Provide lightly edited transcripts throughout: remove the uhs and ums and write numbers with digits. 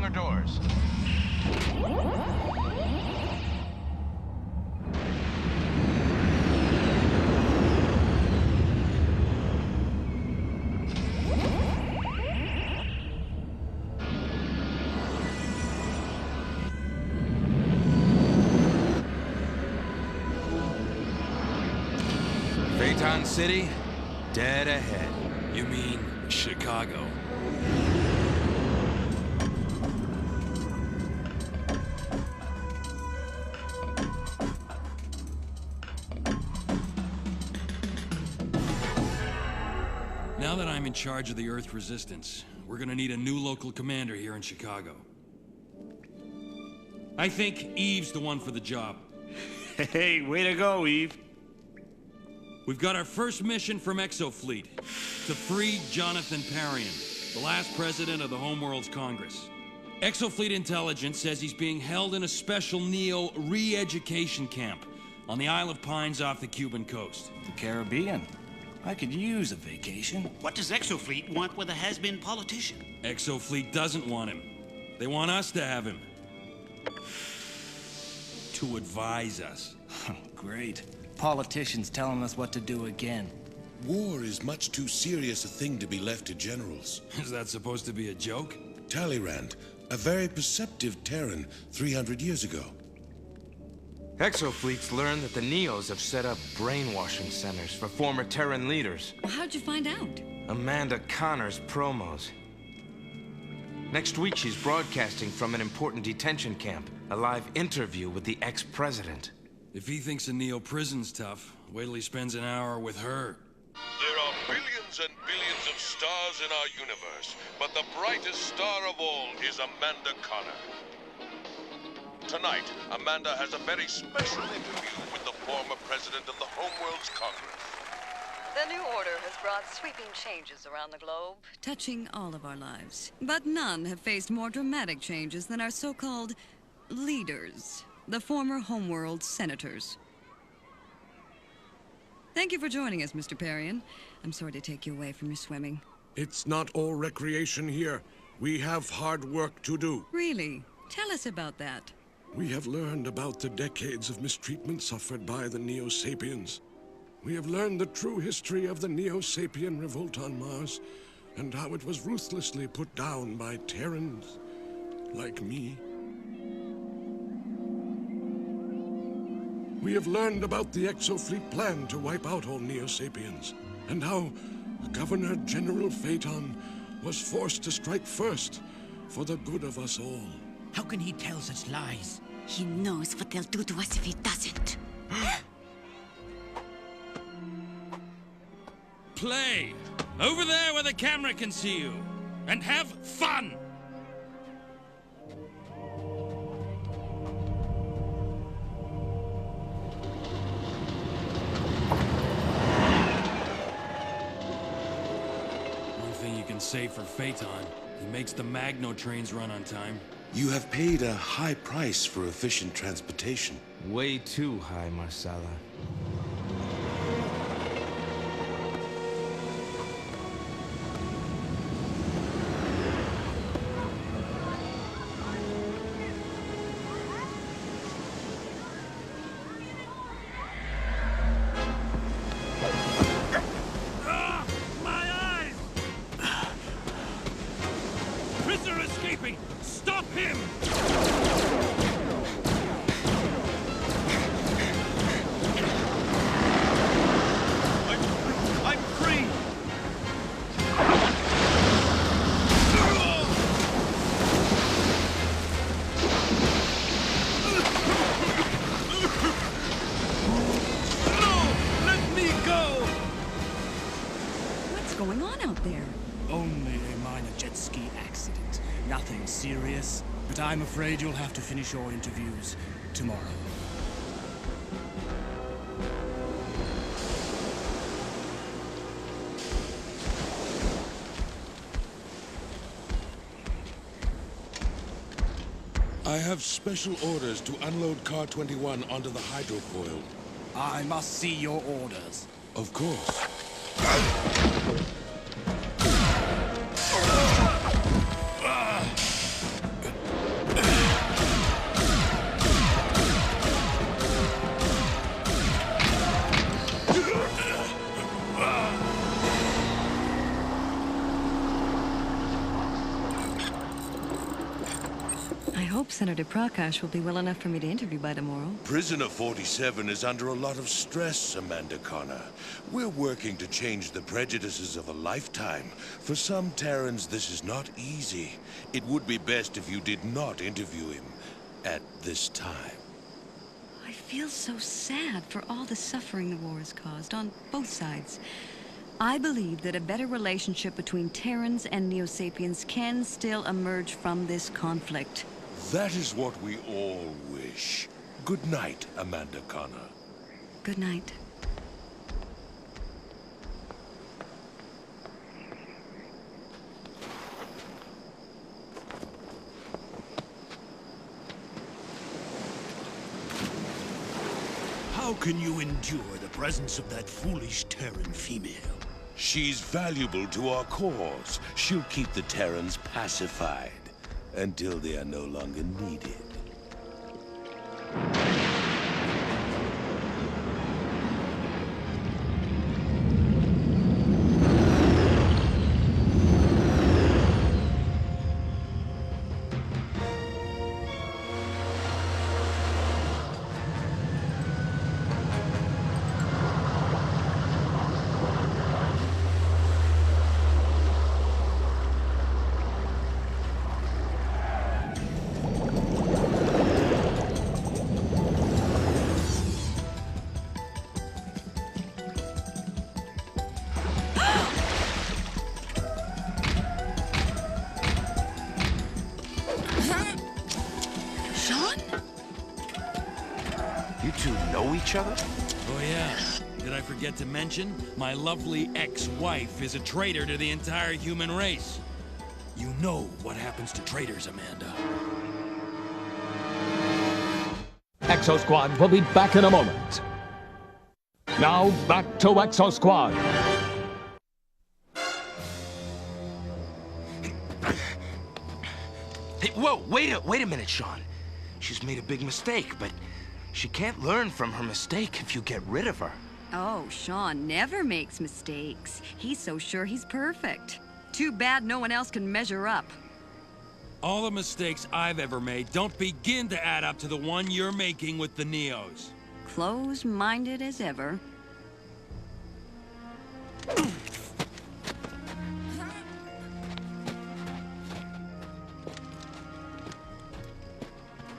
hangar doors. Phaeton City, dead ahead. You mean Chicago? Now that I'm in charge of the Earth Resistance, we're gonna need a new local commander here in Chicago. I think Eve's the one for the job. Hey, way to go, Eve. We've got our first mission from Exofleet, to free Jonathan Parian, the last president of the Homeworld's Congress. Exofleet intelligence says he's being held in a special Neo re-education camp on the Isle of Pines off the Cuban coast. The Caribbean. I could use a vacation. What does Exofleet want with a has-been politician? Exofleet doesn't want him. They want us to have him. To advise us. Great. Politicians telling us what to do again. War is much too serious a thing to be left to generals. Is that supposed to be a joke? Talleyrand, a very perceptive Terran 300 years ago. Exofleet's learned that the Neos have set up brainwashing centers for former Terran leaders. Well, how'd you find out? Amanda Connor's promos. Next week, she's broadcasting from an important detention camp. A live interview with the ex-president. If he thinks a Neo prison's tough, wait till he spends an hour with her. There are billions and billions of stars in our universe, but the brightest star of all is Amanda Connor. Tonight, Amanda has a very special interview with the former president of the Homeworld's Congress. The new order has brought sweeping changes around the globe. Touching all of our lives. But none have faced more dramatic changes than our so-called leaders, the former Homeworld senators. Thank you for joining us, Mr. Parian. I'm sorry to take you away from your swimming. It's not all recreation here. We have hard work to do. Really? Tell us about that. We have learned about the decades of mistreatment suffered by the Neo-Sapiens. We have learned the true history of the Neo-Sapien revolt on Mars, and how it was ruthlessly put down by Terrans like me. We have learned about the Exofleet plan to wipe out all Neo-Sapiens, and how Governor General Phaeton was forced to strike first for the good of us all. How can he tell such lies? He knows what they'll do to us if he doesn't. Play! Over there where the camera can see you! And have fun! One thing you can say for Phaeton, he makes the Magno trains run on time. You have paid a high price for efficient transportation. Way too high, Marsala. Prisoner escaping! Stop him! I'm free! No! Let me go! What's going on out there? Only a minor jet ski accident. Nothing serious. But I'm afraid you'll have to finish your interviews tomorrow. I have special orders to unload Car 21 onto the hydrofoil. I must see your orders. Of course. Senator Prakash will be well enough for me to interview by tomorrow. Prisoner 47 is under a lot of stress, Amanda Connor. We're working to change the prejudices of a lifetime. For some Terrans, this is not easy. It would be best if you did not interview him at this time. I feel so sad for all the suffering the war has caused on both sides. I believe that a better relationship between Terrans and Neo-Sapiens can still emerge from this conflict. That is what we all wish. Good night, Amanda Connor. Good night. How can you endure the presence of that foolish Terran female? She's valuable to our cause. She'll keep the Terrans pacified until they are no longer needed. You two know each other? Oh, yeah. Did I forget to mention? My lovely ex-wife is a traitor to the entire human race. You know what happens to traitors, Amanda. Exosquad will be back in a moment. Now, back to Exosquad. Hey, whoa, wait a minute, Sean. She's made a big mistake, but she can't learn from her mistake if you get rid of her. Oh, Sean never makes mistakes. He's so sure he's perfect. Too bad no one else can measure up. All the mistakes I've ever made don't begin to add up to the one you're making with the Neos. Close-minded as ever.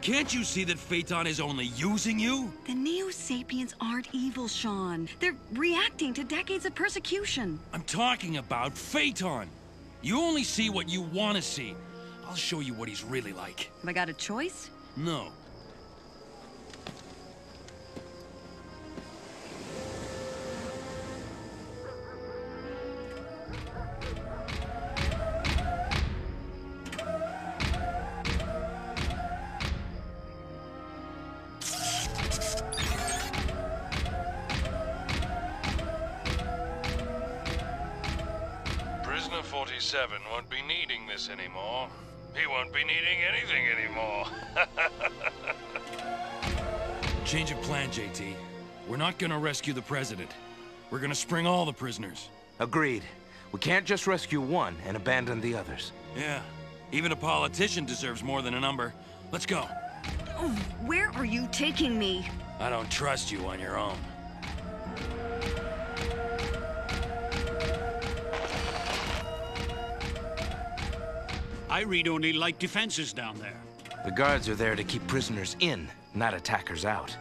Can't you see that Phaeton is only using you? The Neo-Sapiens aren't evil, Sean. They're reacting to decades of persecution. I'm talking about Phaeton. You only see what you want to see. I'll show you what he's really like. Have I got a choice? No. Prisoner 47 won't be needing this anymore. He won't be needing anything anymore. Change of plan, JT. We're not gonna rescue the president. We're gonna spring all the prisoners. Agreed. We can't just rescue one and abandon the others. Yeah. Even a politician deserves more than a number. Let's go. Oh, where are you taking me? I don't trust you on your own. I read only light defenses down there. The guards are there to keep prisoners in, not attackers out.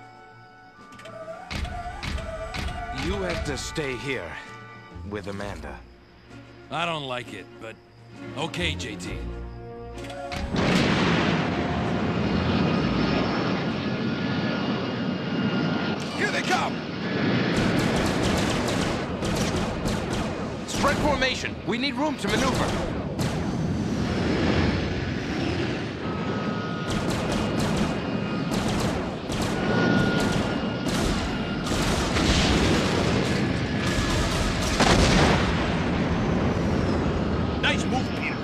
You have to stay here with Amanda. I don't like it, but okay, JT. Here they come! Spread formation. We need room to maneuver. Nice move, Peter.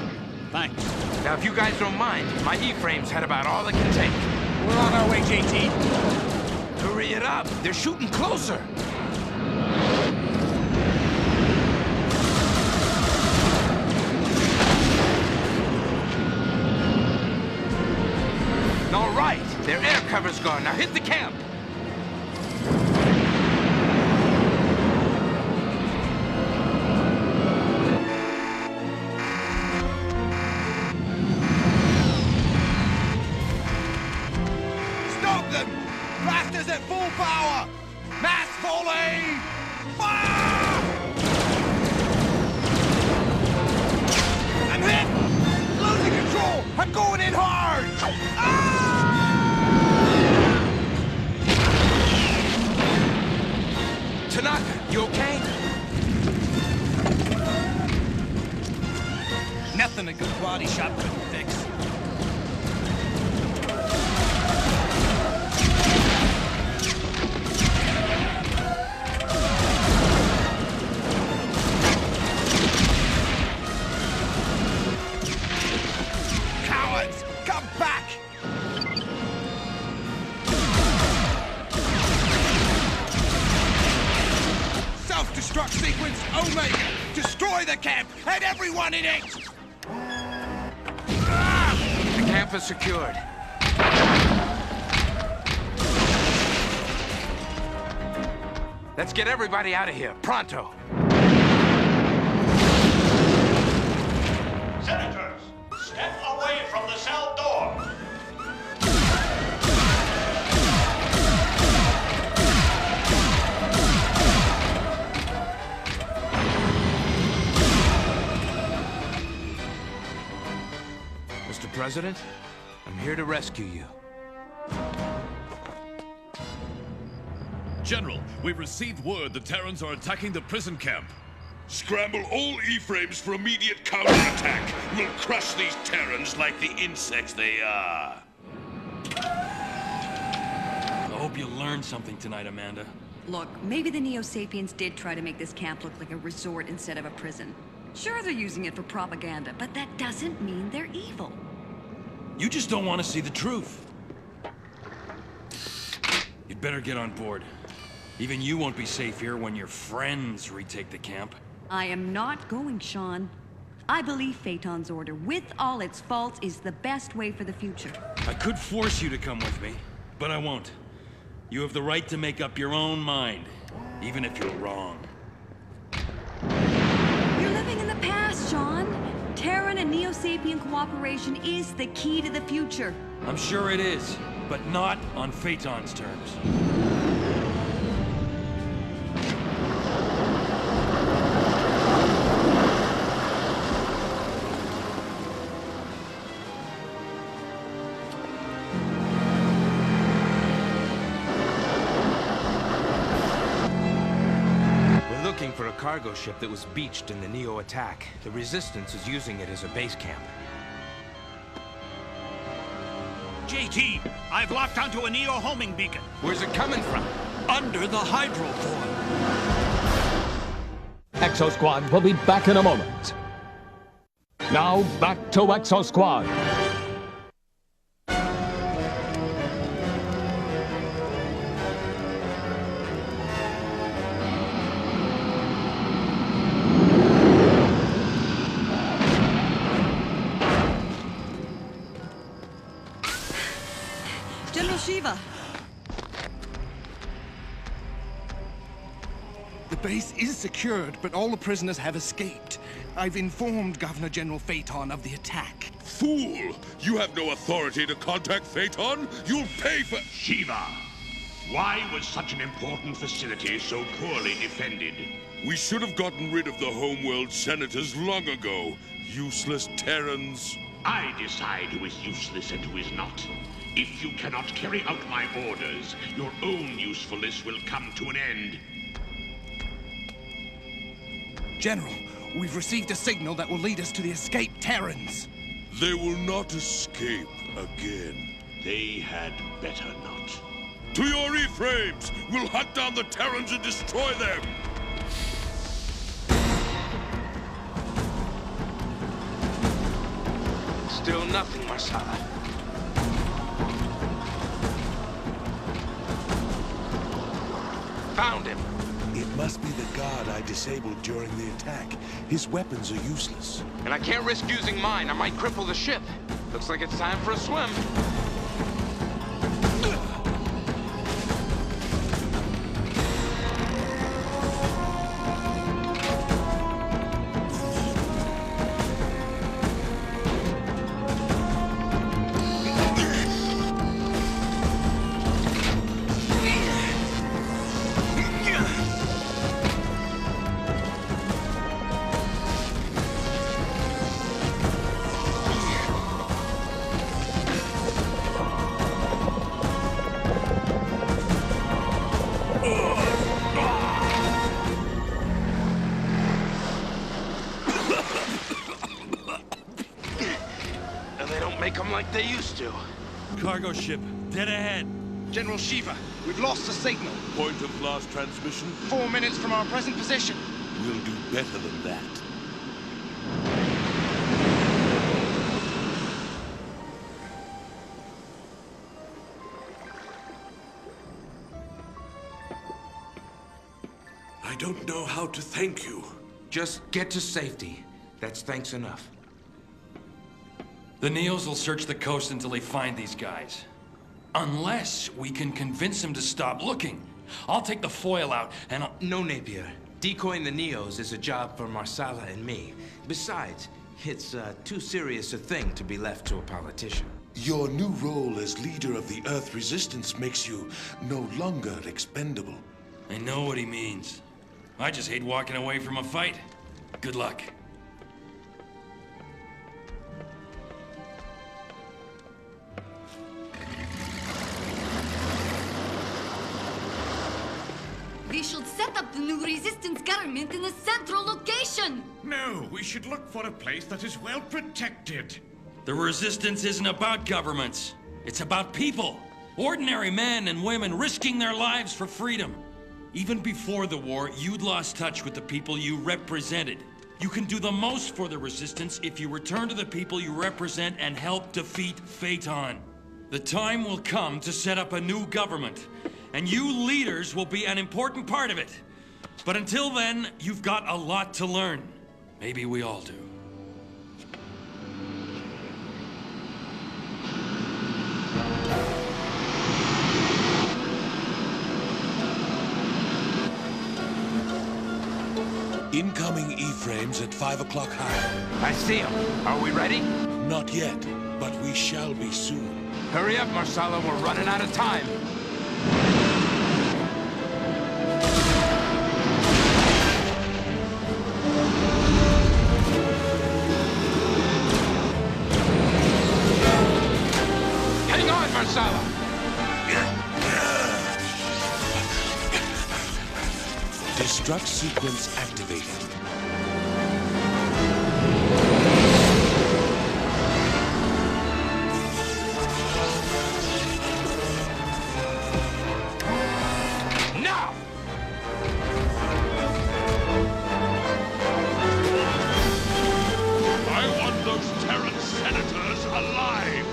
Thanks. Now, if you guys don't mind, my E-frames had about all it can take. We're on our way, JT. Hurry it up! They're shooting closer! cover's gone. Now hit the camp! Stop them! Blasters at full power! Mass volley! Fire! I'm hit! Losing control! I'm going in hard! Tanaka, you okay? Nothing a good body shot couldn't fix. Cowards! Come back! Self-destruct sequence, Omega! Destroy the camp and everyone in it! The camp is secured. Let's get everybody out of here, pronto! Senators, step away from the cell door. Mr. President, I'm here to rescue you. General, we've received word the Terrans are attacking the prison camp. Scramble all E-frames for immediate counterattack. We'll crush these Terrans like the insects they are. I hope you learned something tonight, Amanda. Look, maybe the Neo-Sapiens did try to make this camp look like a resort instead of a prison. Sure, they're using it for propaganda, but that doesn't mean they're evil. You just don't want to see the truth. You'd better get on board. Even you won't be safe here when your friends retake the camp. I am not going, Sean. I believe Phaeton's order, with all its faults, is the best way for the future. I could force you to come with me, but I won't. You have the right to make up your own mind, even if you're wrong. You're living in the past, Sean. Terran and Neo-Sapien cooperation is the key to the future. I'm sure it is, but not on Phaeton's terms. For a cargo ship that was beached in the Neo attack. The Resistance is using it as a base camp. JT, I've locked onto a Neo homing beacon. Where's it coming from? Under the hydrofoil. Exosquad will be back in a moment. Now, back to Exosquad. General Shiva. The base is secured, but all the prisoners have escaped. I've informed Governor General Phaeton of the attack. Fool! You have no authority to contact Phaeton! You'll pay for— Shiva, why was such an important facility so poorly defended? We should have gotten rid of the homeworld senators long ago. Useless Terrans. I decide who is useless and who is not. If you cannot carry out my orders, your own usefulness will come to an end. General, we've received a signal that will lead us to the escaped Terrans. They will not escape again. They had better not. To your E-frames! We'll hunt down the Terrans and destroy them! Still nothing, Marsala. Found him. It must be the guard I disabled during the attack. His weapons are useless. And I can't risk using mine. I might cripple the ship. Looks like it's time for a swim. like they used to. Cargo ship, dead ahead. General Shiva, we've lost the signal. Point of last transmission? 4 minutes from our present position. We'll do better than that. I don't know how to thank you. Just get to safety. That's thanks enough. The Neos will search the coast until they find these guys. Unless we can convince them to stop looking. I'll take the foil out and I'll... No, Napier. Decoying the Neos is a job for Marsala and me. Besides, it's too serious a thing to be left to a politician. Your new role as leader of the Earth Resistance makes you no longer expendable. I know what he means. I just hate walking away from a fight. Good luck. We should set up the new resistance government in a central location. No, we should look for a place that is well protected. The resistance isn't about governments. It's about people. Ordinary men and women risking their lives for freedom. Even before the war, you'd lost touch with the people you represented. You can do the most for the resistance if you return to the people you represent and help defeat Phaeton. The time will come to set up a new government, and you leaders will be an important part of it. But until then, you've got a lot to learn. Maybe we all do. Incoming E-frames at 5 o'clock high. I see them. Are we ready? Not yet, but we shall be soon. Hurry up, Marsala. We're running out of time. Hang on, Marsala. Destruct sequence activated. Now! I want those Terran senators alive!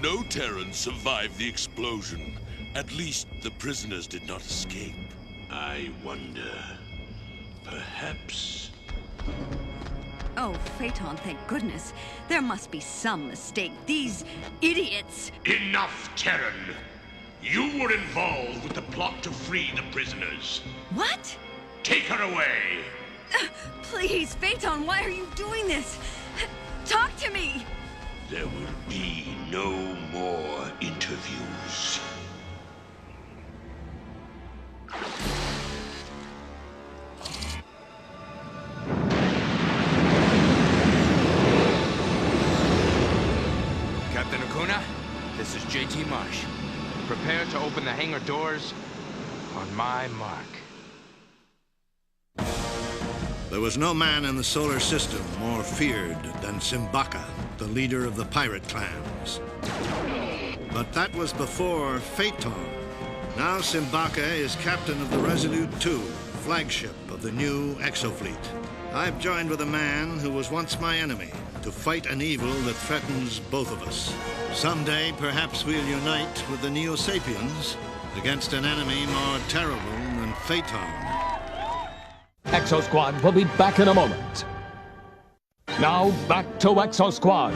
No Terrans survived the explosion. At least the prisoners did not escape. I wonder... perhaps... Oh, Phaeton, thank goodness. There must be some mistake. These idiots... Enough, Terran! You were involved with the plot to free the prisoners. What? Take her away! Please, Phaeton, why are you doing this? Talk to me! There will be no more interviews. Captain Acuna, this is JT Marsh. Prepare to open the hangar doors on my mark. There was no man in the solar system more feared than Simbaka, the leader of the pirate clans. But that was before Phaeton. Now Simbaka is captain of the Resolute 2, flagship of the new Exofleet. I've joined with a man who was once my enemy to fight an evil that threatens both of us. Someday, perhaps we'll unite with the Neo-Sapiens against an enemy more terrible than Phaeton. Exosquad will be back in a moment. Now, back to Exosquad.